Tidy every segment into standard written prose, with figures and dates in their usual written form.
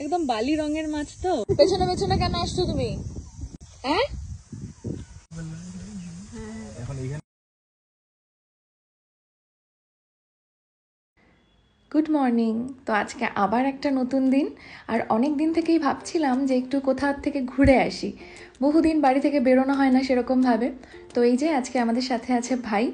একদম বালি রঙের মাছ তো। পেছনে পেছনে কেন আসছো তুমি? হ্যাঁ গুড মর্নিং। তো আজকে আবার একটা নতুন দিন, আর অনেক দিন থেকেই ভাবছিলাম যে একটু কোথাও থেকে ঘুরে আসি। বহুদিন বাড়ি থেকে বেরোনো হয় না সেরকমভাবে। তো এই যে আজকে আমাদের সাথে আছে ভাই।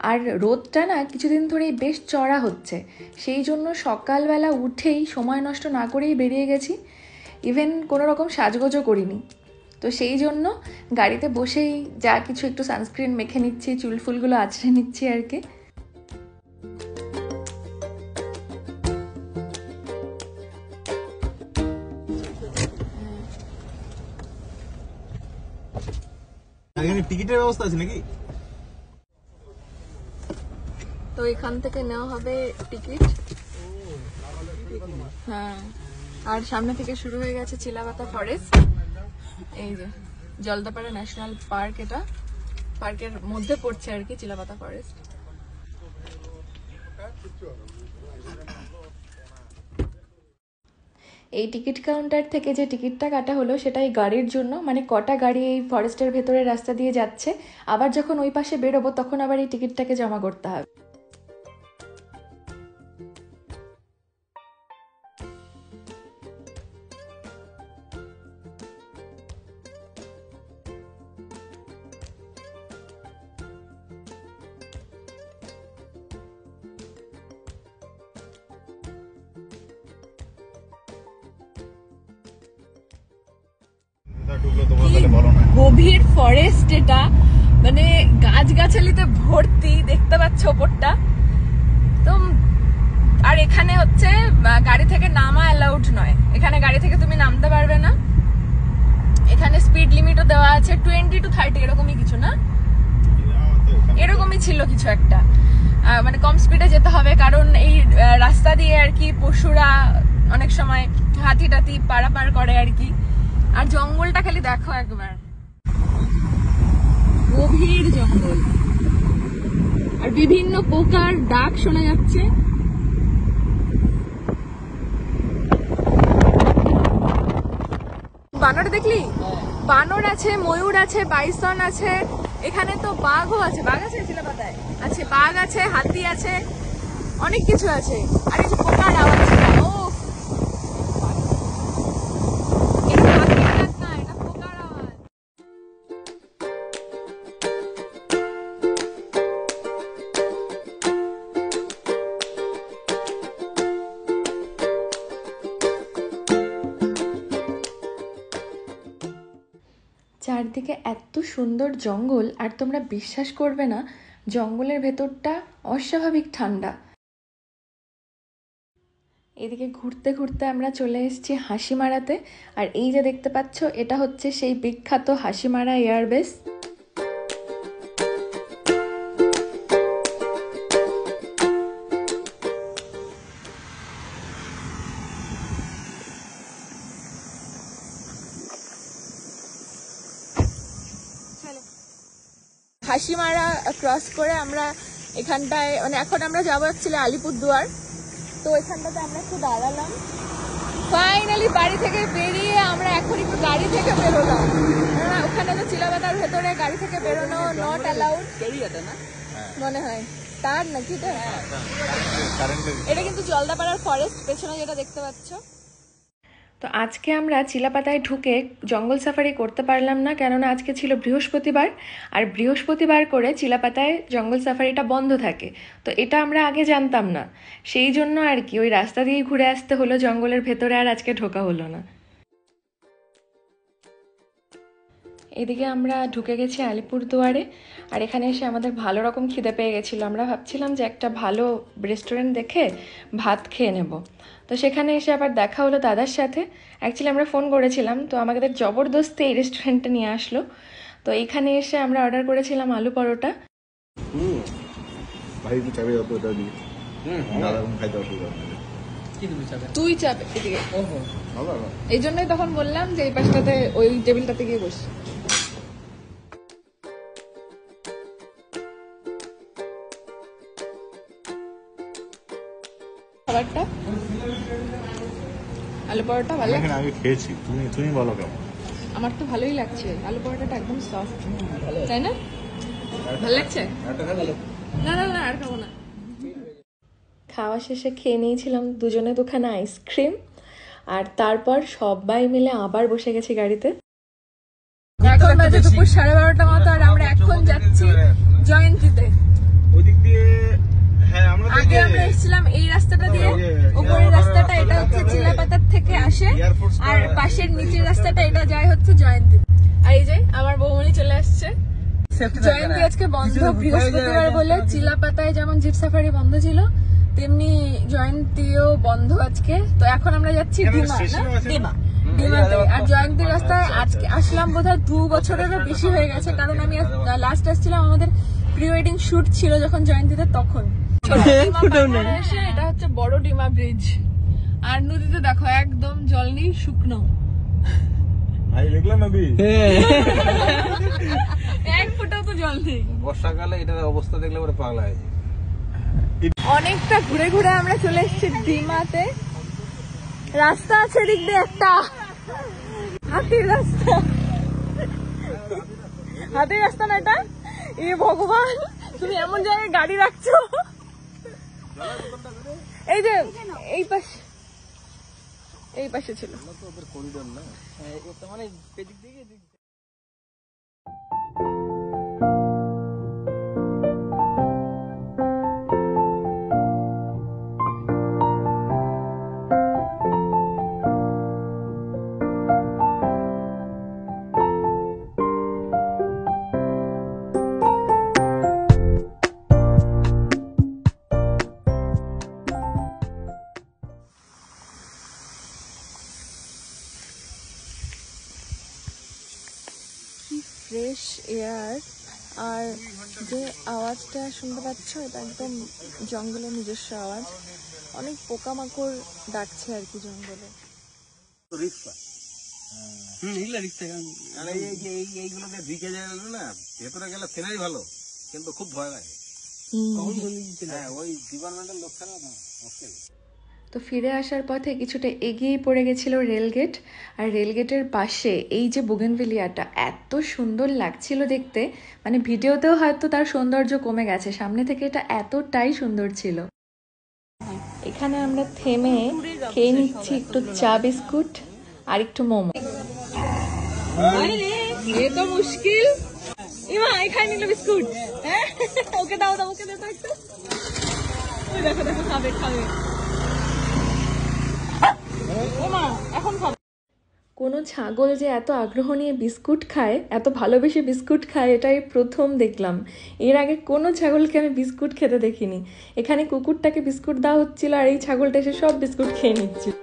আর রোদটা না কিছুদিন ধরেই বেশ চড়া হচ্ছে, সেই জন্য সকালবেলা উঠেই সময় নষ্ট না করেই বেরিয়ে গেছি। ইভেন কোনো রকম সাজগোজও করিনি। তো সেই জন্য গাড়িতে বসেই যা কিছু একটু সানস্ক্রিন মেখে নিচ্ছি, চুলফুলগুলো আঁচড়ে নিচ্ছি আর কি। টিকিটের ব্যবস্থা আছে নাকি? তো এখান থেকে নেওয়া হবে টিকিট। হ্যাঁ, আর সামনে থেকে শুরু হয়ে গেছে চিলাপাতা ফরেস্ট। এই যে জলদাপাড়া ন্যাশনাল পার্ক, এটা পার্কের মধ্যে পড়ছে আর কি চিলাপাতা ফরেস্ট। এই টিকিট কাউন্টার থেকে যে টিকিটটা কাটা হলো সেটাই গাড়ির জন্য, মানে কটা গাড়ি এই ফরেস্টের ভেতরের রাস্তা দিয়ে যাচ্ছে, আবার যখন ওই পাশে বেরোবো তখন আবার এই টিকিটটাকে জমা করতে হবে। গভীর ফরেস্ট এটা, মানে গাছগাছালিতে ভর্তি, দেখতে পাচ্ছ ওপরটা তো। আর এখানে হচ্ছে গাড়ি থেকে নামা অ্যালাউড নয়, এখানে গাড়ি থেকে তুমি নামতে পারবে না। এখানে স্পিড লিমিটও দেওয়া আছে 20 to 30, এরকমই কিছু না, এরকমই ছিল কিছু একটা, মানে কম স্পিডে যেতে হবে, কারণ এই রাস্তা দিয়ে আর কি পশুরা অনেক সময় হাতি টাতি পারাপার করে আর কি। আর জঙ্গলটা খালি দেখো একবার, গভীর জঙ্গল, আর বিভিন্ন পোকার ডাক শোনা যাচ্ছে। বানর দেখলি? বানর আছে, ময়ূর আছে, বাইসন আছে, এখানে তো বাঘও আছে। বাঘ আছে চিলাপাতায়? আছে, বাঘ আছে, হাতি আছে, অনেক কিছু আছে। আর এই যে পোকার আওয়াজ, ও এটা হাতির ডাক না, এটা পোকার আওয়াজ। চারদিকে এত সুন্দর জঙ্গল, আর তোমরা বিশ্বাস করবে না, জঙ্গলের ভেতরটা অস্বাভাবিক ঠান্ডা। এদিকে ঘুরতে ঘুরতে আমরা চলে এসেছি হাসিমারাতে। আর এই যে দেখতে পাচ্ছ, এটা হচ্ছে সেই বিখ্যাত হাসিমারা এয়ারবেস। হাসিমারা ক্রস করে আমরা এখানটায়, মানে এখন আমরা যাবো অ্যাকচুয়ালি আলিপুরদুয়ার। তো এখানটাতে আমরা একটু দাঁড়ালাম, ফাইনালি বাড়ি থেকে বেরিয়ে আমরা এখন একটু গাড়ি থেকে বেরোলাম। ওখানে তো চিলাপাতার ভেতরে গাড়ি থেকে বেরোনো নট অ্যালাউড মনে হয়, তার নাকি এটা কিন্তু জলদাপাড়ার ফরেস্ট, পেছনে যেটা দেখতে পাচ্ছ। তো আজকে আমরা চিলাপাতায় ঢুকে জঙ্গল সাফারি করতে পারলাম না, কেননা আজকে ছিল বৃহস্পতিবার, আর বৃহস্পতিবার করে চিলাপাতায় জঙ্গল সাফারিটা বন্ধ থাকে। তো এটা আমরা আগে জানতাম না, সেই জন্য আর কি ওই রাস্তা দিয়েই ঘুরে আসতে হলো জঙ্গলের ভেতরে, আর আজকে ঢোকা হলো না। এদিকে আমরা ঢুকে গেছি আলিপুরদুয়ারে, আর এখানে এসে আমাদের ভালো রকম খিদে পেয়ে গেছিলো। আমরা ভাবছিলাম যে একটা ভালো রেস্টুরেন্ট দেখে ভাত খেয়ে নেব। তো সেখানে এসে আবার দেখা হলো দাদার সাথে। অ্যাকচুয়ালি আমরা ফোন করেছিলাম, তো আমাদের জবরদস্তি এই রেস্টুরেন্টে নিয়ে আসলো। তো এইখানে এসে আমরা অর্ডার করেছিলাম আলু পরোটা। তুই চাপ এদিকে, এই জন্যই তখন বললাম যে এই পাশটাতে ওই টেবিলটাতে গিয়ে বস। খাবারটা আলু পরোটা ভালো এখানে আগে খেয়েছি, তুমি বলো কেমন? আমার তো ভালোই লাগছে, আলু পরোটাটা একদম সফট, তাই না? ভালো লাগছে? না না না, আর খাবো না। খাওয়া শেষে খেয়ে নিয়েছিলাম দুজনে দুখানা আইসক্রিম, আর তারপর সবাই মিলে আবার বসে গেছি গাড়িতে। এখন বাজে দুপুর 12:30 মতো, আর আমরা এখন যাচ্ছি জয়ন্তীতে। ওদিক দিয়ে, হ্যাঁ আমরা আগে আমরা এসেছিলাম এই রাস্তাটা দিয়ে, উপরের রাস্তাটা এটা হচ্ছে চিলাপাতার থেকে আসে, আর পাশের নিচের রাস্তাটা এটা যায় হচ্ছে জয়ন্তী। আর এই যে আমার বৌমনি চলে আসছে। জয়ন্তী আজকে বন্ধ বৃহস্পতিবার বলে, চিলাপাতায় যেমন জিপ সাফারি বন্ধ ছিল তেমনি জয়ন্তীও বন্ধ আজকে। তো এখন আমরা যাচ্ছি ডিমাতে। আর জয়ন্তীর রাস্তায় আজকে আসলাম বোধহয় 2 বছরেরও বেশি হয়ে গেছে, কারণ আমি লাস্ট আসছিলাম আমাদের প্রি ওয়েডিং শুট ছিল যখন জয়ন্তীতে, তখন। এটা হচ্ছে বড় ডিমা ব্রিজ, আর নদীতে দেখো একদম জল নেই, শুকনো। দেখলাম নদী, এক ফোঁটাও তো জল নেই। বর্ষাকালে এটার অবস্থা দেখলে পরে পাগলা হয়। অনেকটা ঘুরে ঘুরে আমরা চলে এসেছি ডিমাতে। রাস্তা আছে দিক দিয়ে একটা হাতির রাস্তা, হাতির রাস্তা না এটা? এ ভগবান, তুমি এমন জায়গায় গাড়ি রাখছো। এই যে এই পাশে ছিল। ফ্রেশ এয়ার, আর যে আওয়াজটা শুনতে পাচ্ছ এটা একদম জঙ্গলের নিজস্ব আওয়াজ। অনেক পোকামাকড় ডাকছে আর কি জঙ্গলে। এইগুলোকে দিকে যায় না, ভেতরে গেলে সিনারি ভালো, কিন্তু খুব ভয় লাগে। ওই ডিপার্টমেন্টের লোক ছাড়া না মুশকিল। তো ফিরে আসার পথে কিছুটা এগিয়েই পড়ে গেছিল রেলগেট, আর রেলগেটের পাশে এই যে বোগেনভেলিয়াটা এত সুন্দর লাগছিল দেখতে, মানে ভিডিওতেও হয়তো তার সৌন্দর্য কমে গেছে, সামনে থেকে এটা এতটাই সুন্দর ছিল। এখানে আমরা থেমে খেয়ে নিচ্ছি একটু চা বিস্কুট আর একটু মোমো। এ তো মুশকিল। ইমা এখানে নিল বিস্কুট, হ্যাঁ ওকে দাও ওকে দে তো একটু। ওই দেখো দেখো, খাবে খাবে। ওমা এখন খাবে। কোনো ছাগল যে এত আগ্রহ নিয়ে বিস্কুট খায়, এত ভালোবেসে বিস্কুট খায়, এটাই প্রথম দেখলাম। এর আগে কোনো ছাগলকে আমি বিস্কুট খেতে দেখিনি। এখানে কুকুরটাকে বিস্কুট দেওয়া হচ্ছিল, আর এই ছাগলটা এসে সব বিস্কুট খেয়ে নিচ্ছিল।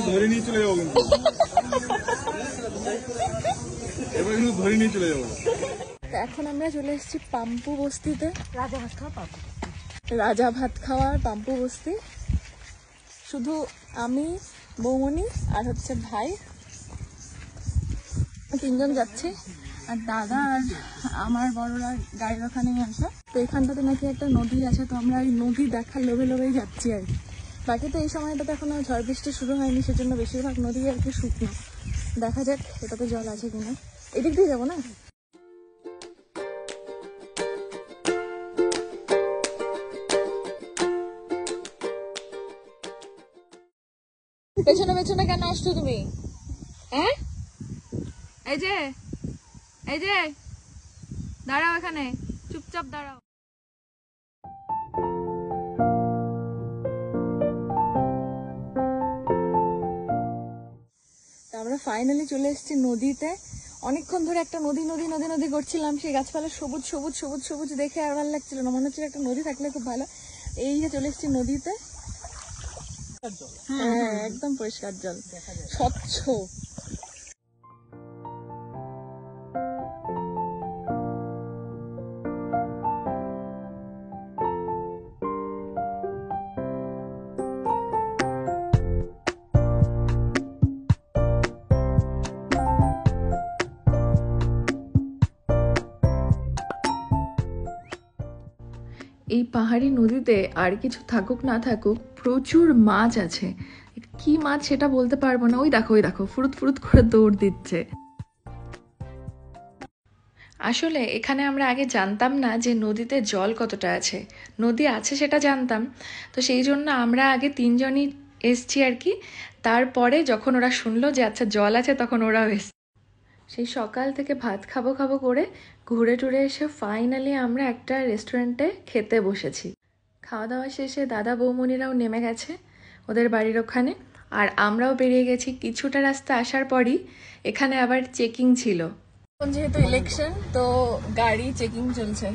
ধরে নিয়ে চলে যাবো, কিন্তু এবার কিন্তু ধরে নিয়ে চলে যাবো। এখন আমরা চলে এসেছি পাম্পু বস্তিতে, রাজা ভাত খাওয়ার পাম্পু বস্তি। শুধু আমি, বৌমনি আর হচ্ছে ভাই, 3 জন যাচ্ছে। আর দাদা আর আমার বড়রা গাড়ির ওখানে আসে। তো এখানটাতে নাকি একটা নদী আছে, তো আমরা এই নদী দেখার লোভে লোভেই যাচ্ছি আর কি। বাকি তো এই সময়টাতে এখনো ঝড় বৃষ্টি শুরু হয়নি, সেজন্য বেশিরভাগ নদী আর কি শুকনো। দেখা যাক এটাতে জল আছে কিনা। এদিক দিয়ে যাবো না? পেছনে পেছনে কেন আসছো তুমি? হ্যাঁ এই যে দাঁড়াও, এখানে চুপচাপ দাঁড়াও। আমরা ফাইনালি চলে এসেছি নদীতে। অনেকক্ষণ ধরে একটা নদী নদী নদী নদী করছিলাম, সেই গাছপালা সবুজ সবুজ সবুজ সবুজ দেখে আর ভালো লাগছিল না, মনে হচ্ছিল একটা নদী থাকলে খুব ভালো। এই যে চলে এসেছি নদীতে, হ্যাঁ একদম পরিষ্কার জল, স্বচ্ছ। এই পাহাড়ি নদীতে আর কিছু থাকুক না থাকুক প্রচুর মাছ আছে। কি মাছ সেটা বলতে পারবো না। ওই দেখো ফুরুত ফুরুত করে দৌড় দিচ্ছে। আসলে এখানে আমরা আগে জানতাম না যে নদীতে জল কতটা আছে। নদী আছে সেটা জানতাম, তো সেই জন্য আমরা আগে 3 জনই এসছি আর কি। তারপরে যখন ওরা শুনলো যে আচ্ছা জল আছে, তখন ওরাও এসছে। সেই সকাল থেকে ভাত খাবো খাবো করে ঘুরে টুরে এসে ফাইনালি আমরা একটা রেস্টুরেন্টে খেতে বসেছি। খাওয়া দাওয়া শেষে দাদা বৌমনিরাও নেমে গেছে ওদের বাড়ির ওখানে, আর আমরাও বেরিয়ে গেছি। কিছুটা রাস্তা আসার পরই এখানে আবার চেকিং ছিল। এখন যেহেতু ইলেকশন, তো গাড়ি চেকিং চলছে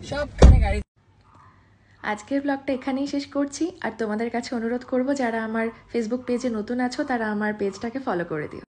সবখানে গাড়ি। আজকের ব্লগটা এখানেই শেষ করছি, আর তোমাদের কাছে অনুরোধ করব যারা আমার ফেসবুক পেজে নতুন আছো তারা আমার পেজটাকে ফলো করে দিও।